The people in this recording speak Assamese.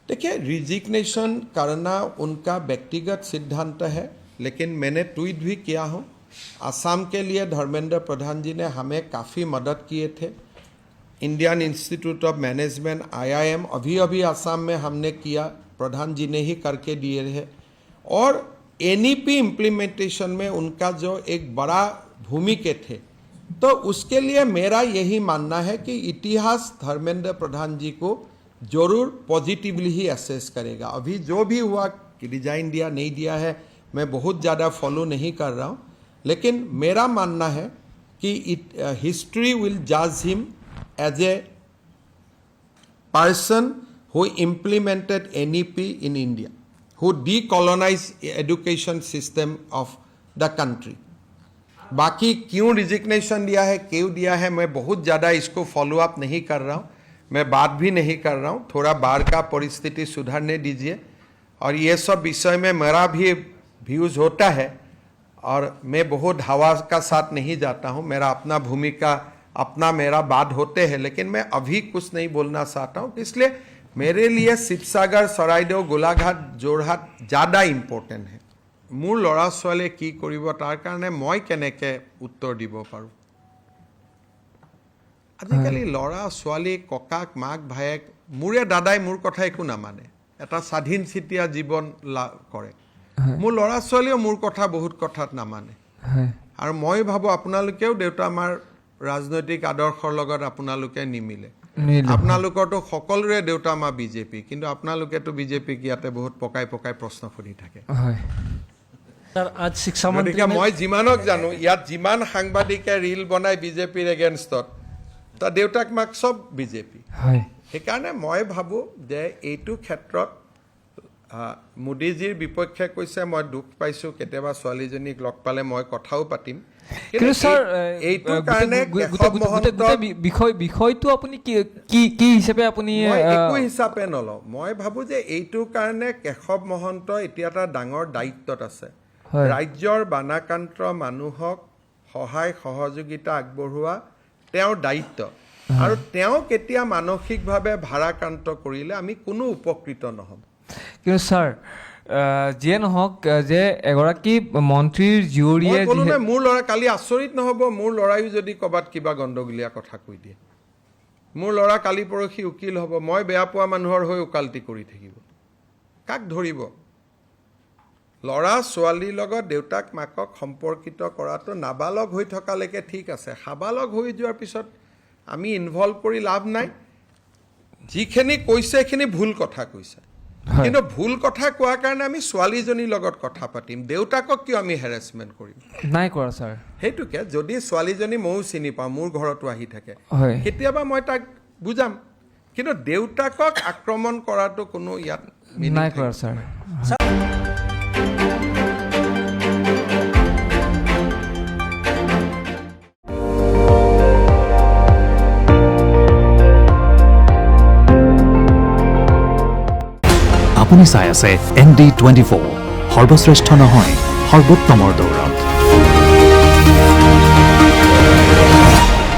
देखिए, रिजिग्नेशन करना उनका व्यक्तिगत सिद्धांत है, लेकिन मैंने ट्वीट भी किया हूँ। असम के लिए धर्मेंद्र प्रधान जी ने हमें काफ़ी मदद किए थे। Indian institute of management IIM अभी असम में हमने किया, प्रधान जी ने ही करके दिए हैं। और NEP इम्प्लीमेंटेशन में उनका जो एक बड़ा भूमिका थे, तो उसके लिए मेरा यही मानना है कि इतिहास धर्मेंद्र प्रधान जी को जरूर पॉजिटिवली ही असेस करेगा। अभी जो भी हुआ कि रिजाइन दिया नहीं दिया है, मैं बहुत ज़्यादा फॉलो नहीं कर रहा हूँ, लेकिन मेरा मानना है कि हिस्ट्री विल जज him as a person who implemented NEP in India, who decolonized education system of the country. बाकी क्यों रिजिग्नेशन दिया है, क्यों दिया है, मैं बहुत ज़्यादा इसको फॉलो अप नहीं कर रहा हूँ, मैं बात भी नहीं कर रहा हूँ। थोड़ा बाहर का परिस्थिति सुधारने दीजिए, और ये सब विषय में मेरा भी व्यूज़ होता है, और मैं बहुत हवा का साथ नहीं जाता हूँ। मेरा अपना भूमिका, अपना मेरा बात होते हैं, लेकिन मैं अभी कुछ नहीं बोलना चाहता हूँ। इसलिए मेरे लिए शिवसागर, सराइदेव, गोलाघाट, जोरहाट ज़्यादा इम्पोर्टेंट है। মোৰ ল'ৰা ছোৱালীয়ে কি কৰিব তাৰ কাৰণে মই কেনেকৈ উত্তৰ দিব পাৰোঁ? আজিকালি ল'ৰা ছোৱালী, ককাক, মাক, ভায়েক, মোৰে দাদাই মোৰ কথা একো নামানে, এটা স্বাধীন চিতীয়া জীৱন কৰে। মোৰ ল'ৰা ছোৱালীয়েও মোৰ কথা বহুত কথাত নামানে। আৰু মই ভাবোঁ আপোনালোকেও দেউতা আমাৰ ৰাজনৈতিক আদৰ্শৰ লগত আপোনালোকে নিমিলে। আপোনালোকৰতো সকলোৰে দেউতা আমাৰ BJP, কিন্তু আপোনালোকেতো BJPক ইয়াতে বহুত পকাই পকাই প্ৰশ্ন সুধি থাকে। গতিকে মই যিমানক জানো, ইয়াত যিমান সাংবাদিকে ৰীল বনাই BJPৰ এগেইনষ্টত, তাৰ দেউতাক মাক চব BJP। সেইকাৰণে মই ভাবোঁ যে এইটো ক্ষেত্ৰত মোদীজীৰ বিপক্ষে কৈছে, মই দুখ পাইছোঁ। কেতিয়াবা ছোৱালীজনীক লগ পালে মই কথাও পাতিম। এইটোৰ কাৰণে বিষয়টো আপুনি কি হিচাপে আপুনি একো হিচাপে নলওঁ। মই ভাবোঁ যে এইটোৰ কাৰণে কেশৱ মহন্ত এতিয়া এটা ডাঙৰ দায়িত্বত আছে। ৰাজ্যৰ বানাক্ৰান্ত মানুহক সহায় সহযোগিতা আগবঢ়োৱা তেওঁৰ দায়িত্ব, আৰু তেওঁ কেতিয়া মানসিকভাৱে ভাৰাক্ৰান্ত কৰিলে আমি কোনো উপকৃত নহ'ম। কিন্তু ছাৰ, যিয়ে নহওক যে এগৰাকী মন্ত্ৰীৰ জীয়ৰীয়ে মোৰ ল'ৰা কালি আচৰিত নহ'ব, মোৰ ল'ৰাইও যদি ক'ৰবাত কিবা গণ্ডগোলীয়া কথা কৈ দিয়ে। মোৰ ল'ৰা কালি পৰহি উকিল হ'ব, মই বেয়া পোৱা মানুহৰ হৈ ওকালতি কৰি থাকিব, কাক ধৰিব? ল'ৰা ছোৱালীৰ লগত দেউতাক মাকক সম্পৰ্কিত কৰাটো নাবালক হৈ থকালৈকে ঠিক আছে, সাবালক হৈ যোৱাৰ পিছত আমি ইনভলভ কৰি লাভ নাই। যিখিনি কৈছে সেইখিনি ভুল কথা কৈছে, কিন্তু ভুল কথা কোৱাৰ কাৰণে আমি ছোৱালীজনীৰ লগত কথা পাতিম, দেউতাকক কিয় আমি হেৰেছমেণ্ট কৰিম? নাই কৰা ছাৰ। সেইটোকে যদি ছোৱালীজনী ময়ো চিনি পাওঁ, মোৰ ঘৰতো আহি থাকে, কেতিয়াবা মই তাক বুজাম, কিন্তু দেউতাকক আক্ৰমণ কৰাটো কোনো ইয়াত নাই কৰা ছাৰ। আপুনি চাই আছে ND24, সৰ্বশ্ৰেষ্ঠ নহয়, সৰ্বোত্তমৰ দৌৰত।